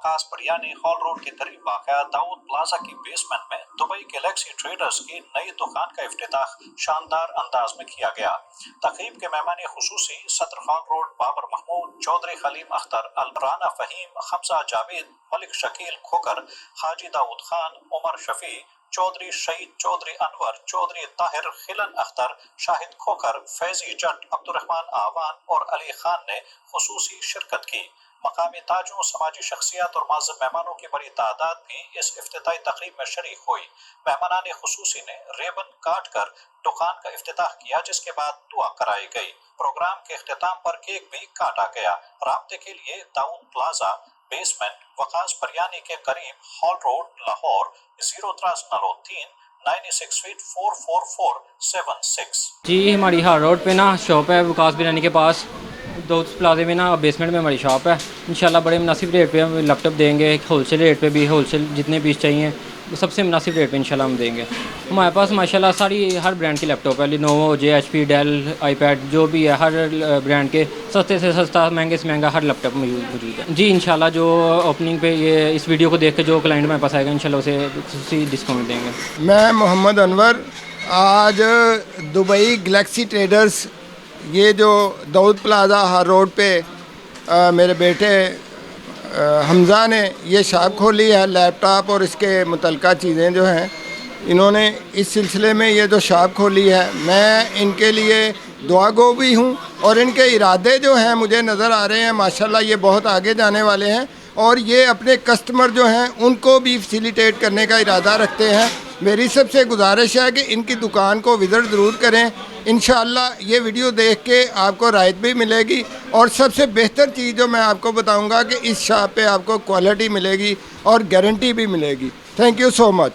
Waqas biryani hall road के करीब वाक़या दाऊद प्लाजा की बेसमेंट में दुबई गैलेक्सी ट्रेडर्स की नई दुकान का इफ्तिताह शानदार अंदाज में किया गया। तकरीब के मेहमान खुसूसी सदर हॉल रोड बाबर महमूद, चौधरी खलीम अख्तर, राना फहीम, हमजा जावेद, मलिक शकील खोकर, हाजी दाऊद खान, उमर शफी, चौधरी शहीद, चौधरी अनवर, चौधरी ताहिर, खिलन अख्तर, शाहिद खोकर, फैजी जट, अब्दुर्रहमान आवान और अली खान ने खुसूसी शिरकत की। मकामी ताजों, समाजी शख्सियत और माज़ मेहमानों की बड़ी तादाद भी इस इफ्तिताई तकरीब में शरीक हुई। मेहमानान खुसूसी ने रेबन काट कर दुकान का इफ्तिताह किया, जिसके बाद दुआ कराई गई। प्रोग्राम के इख्तिताम पर केक भी काटा गया। राब्ते के लिए दाऊद प्लाजा बेसमेंट वकास बरियानी के करीब हॉल रोड लाहौर 0303 96 फीट 44476। जी हमारी हॉल रोड पे ना शॉप है वकास बिरयानी के पास, दाऊद प्लाजे में ना बेसमेंट में हमारी शॉप है। इंशाल्लाह बड़े मुनासिब रेट पे हम लैपटॉप देंगे, होलसेल रेट पे भी, होलसेल जितने पीस चाहिए सबसे मुनासिब रेट पे इंशाल्लाह हम देंगे। हमारे पास माशाल्लाह सारी हर ब्रांड की लैपटॉप है, लिनोवो, JHP, डेल, आईपैड जो भी है, हर ब्रांड के सस्ते से सस्ता, महंगे से महंगा हर लैपटॉप मौजूद है। जी इंशाल्लाह जो ओपनिंग पे ये इस वीडियो को देख के जो क्लाइंट हमारे पास आएगा इंशाल्लाह उसे खुशी डिस्काउंट देंगे। मैं मोहम्मद अनवर आज दुबई गैलेक्सी ट्रेडर्स, ये जो दाऊद प्लाजा हर रोड पे मेरे बेटे हमज़ा ने ये शॉप खोली है, लैपटॉप और इसके मुतल्लिका चीज़ें जो हैं इन्होंने इस सिलसिले में ये जो शॉप खोली है, मैं इनके लिए दुआगो भी हूँ और इनके इरादे जो हैं मुझे नज़र आ रहे हैं माशाल्लाह ये बहुत आगे जाने वाले हैं और ये अपने कस्टमर जो हैं उनको भी फैसिलिटेट करने का इरादा रखते हैं। मेरी सबसे गुजारिश है कि इनकी दुकान को विज़िट ज़रूर करें। इंशाअल्लाह ये वीडियो देख के आपको राहत भी मिलेगी और सबसे बेहतर चीज़ जो मैं आपको बताऊंगा कि इस शॉप पे आपको क्वालिटी मिलेगी और गारंटी भी मिलेगी। Thank you so much.